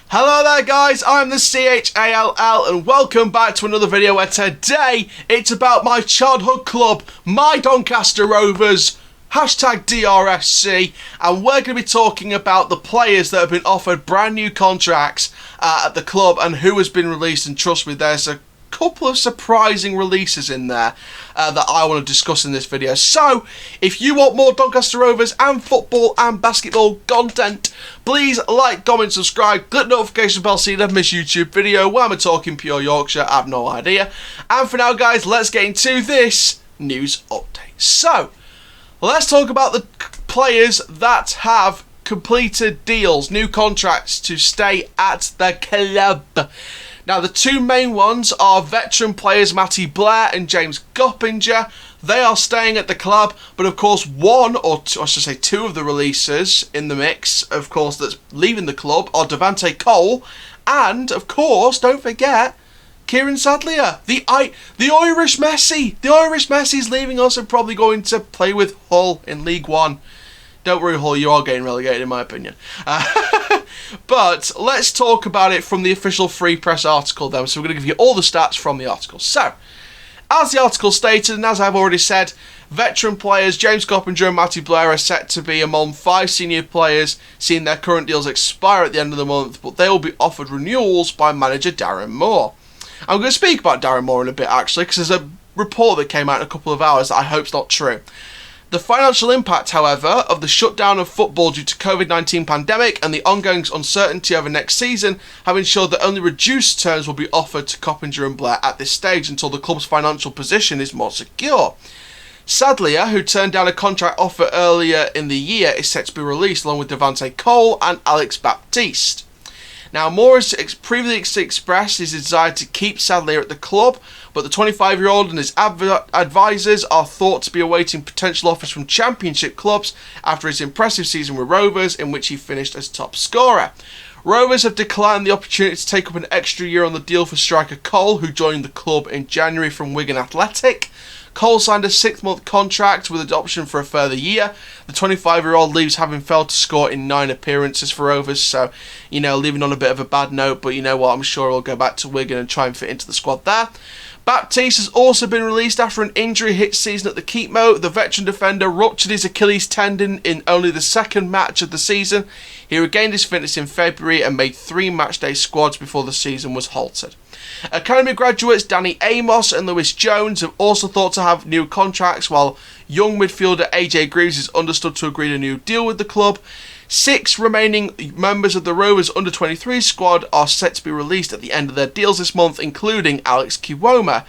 Hello there guys, I'm the CHALL and welcome back to another video where today it's about my childhood club, my Doncaster Rovers, hashtag DRSC, and we're going to be talking about the players that have been offered brand new contracts at the club and who has been released. And trust me, there's a couple of surprising releases in there that I want to discuss in this video. So if you want more Doncaster Rovers and football and basketball content, please like, comment, subscribe, click the notification bell so you never miss YouTube video where I'm talking pure Yorkshire. I have no idea. And for now guys, let's get into this news update. So let's talk about the players that have completed deals, new contracts to stay at the club. Now, the two main ones are veteran players Matty Blair and James Goppinger. They are staying at the club, but of course one, or I should say two of the releases in the mix, of course, that's leaving the club are Devante Cole and, of course, don't forget, Kieran Sadlier, the Irish Messi. The Irish Messi is leaving us and probably going to play with Hull in League One. Don't worry, Hull, you are getting relegated in my opinion. But let's talk about it from the official Free Press article then. So we're going to give you all the stats from the article. So, as the article stated, and as I've already said, veteran players James Goppinger and Matty Blair are set to be among 5 senior players seeing their current deals expire at the end of the month, but they will be offered renewals by manager Darren Moore. I'm going to speak about Darren Moore in a bit actually, because there's a report that came out in a couple of hours that I hope is not true. The financial impact, however, of the shutdown of football due to COVID-19 pandemic and the ongoing uncertainty over next season have ensured that only reduced terms will be offered to Goppinger and Blair at this stage until the club's financial position is more secure. Sadlier, who turned down a contract offer earlier in the year, is set to be released along with Devante Cole and Alex Baptiste. Now, Moore has previously expressed his desire to keep Sadlier at the club, but the 25-year-old and his advisors are thought to be awaiting potential offers from Championship clubs after his impressive season with Rovers, in which he finished as top scorer. Rovers have declined the opportunity to take up an extra year on the deal for striker Cole, who joined the club in January from Wigan Athletic. Cole signed a 6-month contract with an option for a further year. The 25-year-old leaves having failed to score in 9 appearances for Rovers, so, leaving on a bit of a bad note, but you know what, I'm sure he'll go back to Wigan and try and fit into the squad there. Baptiste has also been released after an injury-hit season at the Keepmoat. The veteran defender ruptured his Achilles tendon in only the second match of the season. He regained his fitness in February and made 3 matchday squads before the season was halted. Academy graduates Danny Amos and Lewis Jones have also thought to have new contracts, while young midfielder AJ Greaves is understood to agree a new deal with the club. 6 remaining members of the Rovers under-23 squad are set to be released at the end of their deals this month, including Alex Kiwoma.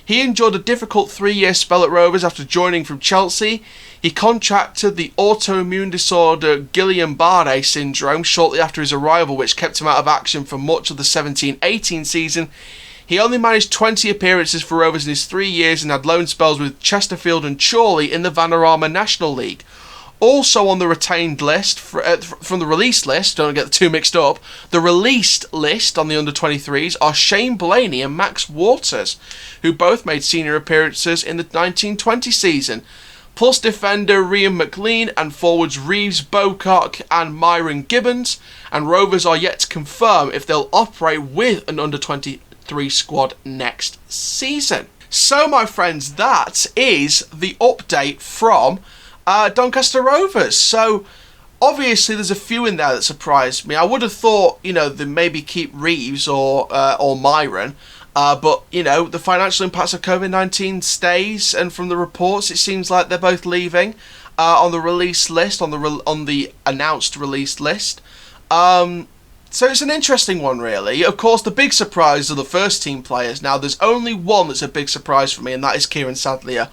He endured a difficult 3-year spell at Rovers after joining from Chelsea. He contracted the autoimmune disorder Guillain-Barré syndrome shortly after his arrival, which kept him out of action for much of the 17-18 season. He only managed 20 appearances for Rovers in his 3 years and had loan spells with Chesterfield and Chorley in the Vanarama National League. Also on the retained list, from the released list, don't get the two mixed up, the released list on the under-23s are Shane Blaney and Max Waters, who both made senior appearances in the 1920 season, plus defender Ryan McLean and forwards Reeves Bocock and Myron Gibbons, and Rovers are yet to confirm if they'll operate with an under-23 squad next season. So my friends, that is the update from Doncaster Rovers. So obviously there's a few in there that surprised me. I would have thought, they maybe keep Reeves or Myron, but the financial impacts of COVID-19 stays, and from the reports it seems like they're both leaving on the release list, on the announced release list. So it's an interesting one, really. Of course, the big surprise are the first team players. Now, there's only one that's a big surprise for me, and that is Kieran Sadlier.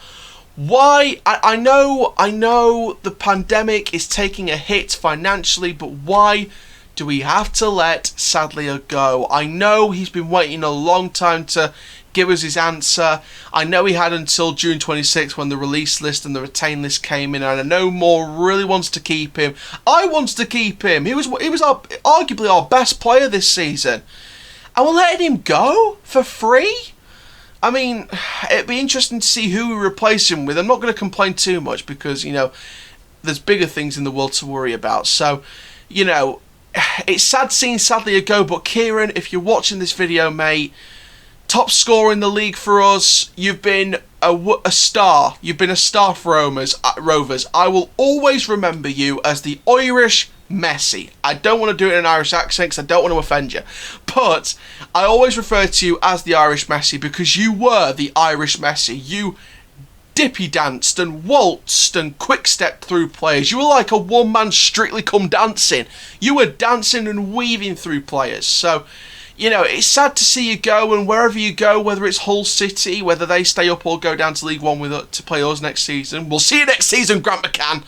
Why? I know the pandemic is taking a hit financially, but why do we have to let Sadlier go? I know he's been waiting a long time to give us his answer. I know he had until June 26th when the release list and the retain list came in, and I know Moore really wants to keep him. I want to keep him. He was arguably our best player this season, and we're letting him go for free? I mean, it'd be interesting to see who we replace him with. I'm not going to complain too much because, there's bigger things in the world to worry about. So, it's sad seeing Sadly go, but Kieran, if you're watching this video, mate, top scorer in the league for us, you've been a star. You've been a star for Rovers. I will always remember you as the Irish Messi. I don't want to do it in an Irish accent because I don't want to offend you, but I always refer to you as the Irish Messi because you were the Irish Messi. You dippy danced and waltzed and quick stepped through players. You were like a one-man Strictly Come Dancing. You were dancing and weaving through players. So, you know, it's sad to see you go, and wherever you go, whether it's Hull City, whether they stay up or go down to League One to play us next season. We'll see you next season, Grant McCann.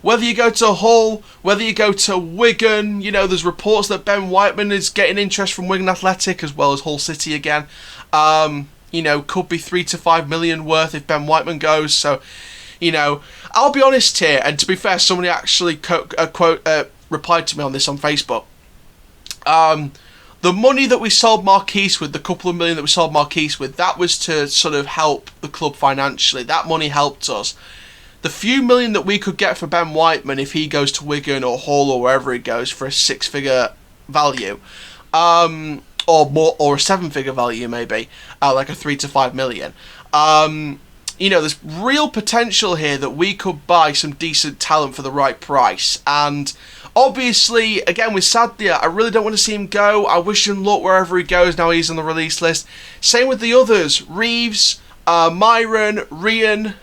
Whether you go to Hull, whether you go to Wigan, you know, there's reports that Ben Whiteman is getting interest from Wigan Athletic as well as Hull City again. You know, could be 3 to 5 million worth if Ben Whiteman goes. So, you know, I'll be honest here, and to be fair, somebody actually replied to me on this on Facebook. The money that we sold Marquise with, the couple of million that we sold Marquise with, that was to sort of help the club financially. That money helped us. The few million that we could get for Ben Whiteman if he goes to Wigan or Hull or wherever he goes for a 6-figure value, or more, or a 7-figure value maybe, like a 3 to 5 million. You know, there's real potential here that we could buy some decent talent for the right price. And obviously, again, with Sadlia, I really don't want to see him go. I wish him luck wherever he goes now he's on the release list. Same with the others. Reeves, Myron, Rian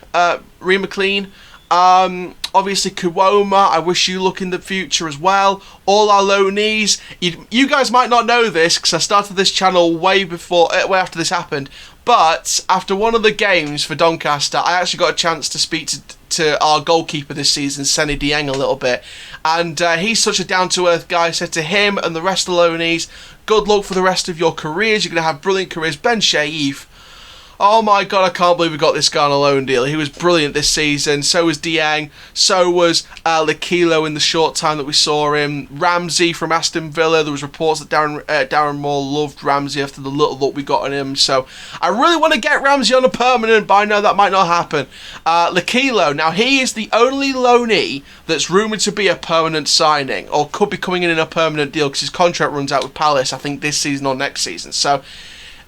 McLean, obviously Kuwoma, I wish you luck in the future as well. All our loanees. You guys might not know this because I started this channel way after this happened. But after one of the games for Doncaster, I actually got a chance to speak to our goalkeeper this season, Senny Dieng, a little bit. And he's such a down-to-earth guy. I said to him and the rest of the loanees, good luck for the rest of your careers. You're going to have brilliant careers. Ben Shaif, oh my God, I can't believe we got this guy on a loan deal. He was brilliant this season. So was Dieng. So was Lakilo in the short time that we saw him. Ramsey from Aston Villa. There was reports that Darren Moore loved Ramsey after the little look we got on him. So I really want to get Ramsey on a permanent, but I know that might not happen. Lakilo, now he is the only loanee that's rumoured to be a permanent signing, or could be coming in a permanent deal because his contract runs out with Palace, I think this season or next season. So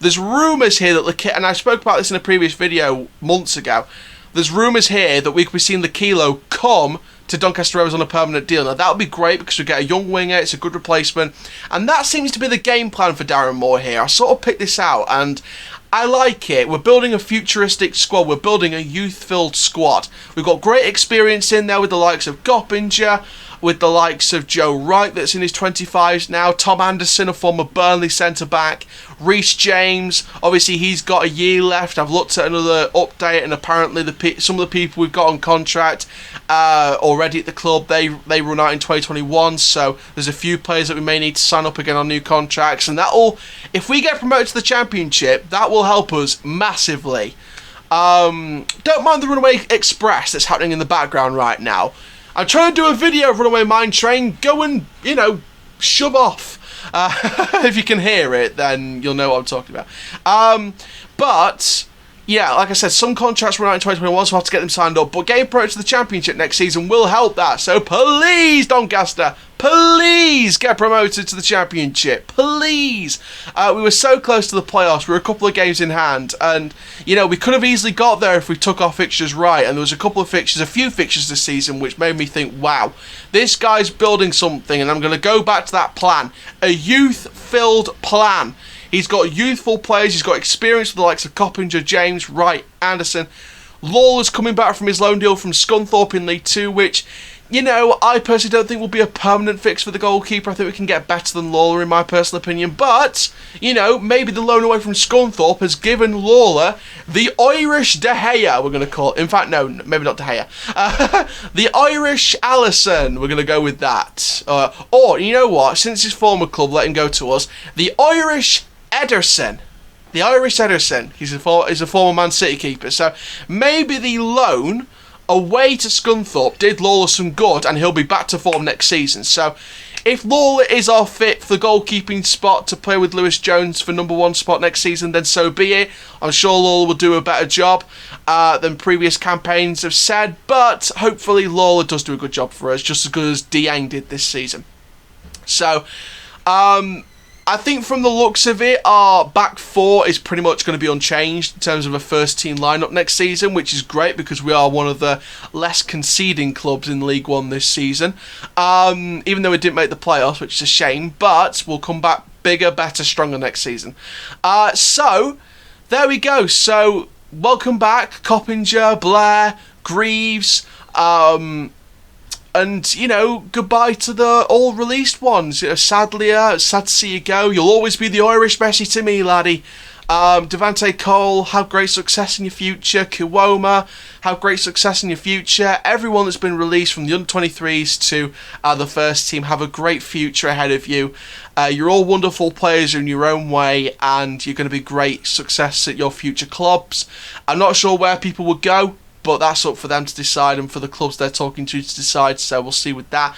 there's rumours here that and I spoke about this in a previous video months ago, there's rumours here that we could be seeing Lakilo come to Doncaster Rovers on a permanent deal. Now that would be great because we get a young winger, it's a good replacement, and that seems to be the game plan for Darren Moore here. I sort of picked this out and I like it. We're building a futuristic squad, we're building a youth-filled squad. We've got great experience in there with the likes of Goppinger, with the likes of Joe Wright that's in his 25s now, Tom Anderson, a former Burnley centre-back, Reece James, obviously he's got a year left. I've looked at another update and apparently some of the people we've got on contract already at the club, they run out in 2021, so there's a few players that we may need to sign up again on new contracts, and that'll, if we get promoted to the Championship, that will help us massively. Don't mind the Runaway Express that's happening in the background right now. I'm trying to do a video of Runaway Mine Train. Go and, you know, shove off. If you can hear it, then you'll know what I'm talking about. But yeah, like I said, some contracts run out in 2021, so we'll have to get them signed up. But getting promoted to the Championship next season will help that. So please, Doncaster, please get promoted to the Championship. Please. We were so close to the playoffs. We were a couple of games in hand. And, you know, we could have easily got there if we took our fixtures right. And there was a few fixtures this season, which made me think, wow, this guy's building something. And I'm going to go back to that plan. A youth-filled plan. He's got youthful players, he's got experience with the likes of Coppinger, James, Wright, Anderson. Lawler's coming back from his loan deal from Scunthorpe in League 2, which, you know, I personally don't think will be a permanent fix for the goalkeeper. I think we can get better than Lawler in my personal opinion. But, you know, maybe the loan away from Scunthorpe has given Lawler the Irish De Gea, we're going to call it. In fact, no, maybe not De Gea. The Irish Alisson, we're going to go with that. Or, you know what, since his former club let him go to us, the Irish Ederson. The Irish Ederson. He's a former Man City keeper. So maybe the loan away to Scunthorpe did Lawler some good and he'll be back to form next season. So if Lawler is our fit for the goalkeeping spot to play with Lewis Jones for #1 spot next season, then so be it. I'm sure Lawler will do a better job. than previous campaigns have said, but hopefully Lawler does do a good job for us, just as good as Dieng did this season. So, I think from the looks of it, our back four is pretty much going to be unchanged in terms of a first team lineup next season, which is great because we are one of the less conceding clubs in League One this season. Even though we didn't make the playoffs, which is a shame, but we'll come back bigger, better, stronger next season. So, there we go. So, welcome back, Coppinger, Blair, Greaves, and, you know, goodbye to the all-released ones. Sadly, sad to see you go. You'll always be the Irish Messi to me, laddie. Devante Cole, have great success in your future. Kiwoma, have great success in your future. Everyone that's been released from the under-23s to the first team, have a great future ahead of you. You're all wonderful players in your own way, and you're going to be great success at your future clubs. I'm not sure where people would go, but that's up for them to decide and for the clubs they're talking to decide, so we'll see with that.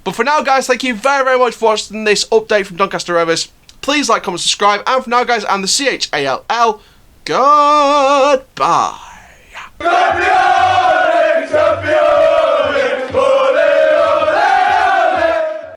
But for now, guys, thank you very, very much for watching this update from Doncaster Rovers. Please like, comment, subscribe, and for now, guys, I'm the CHALL. Goodbye.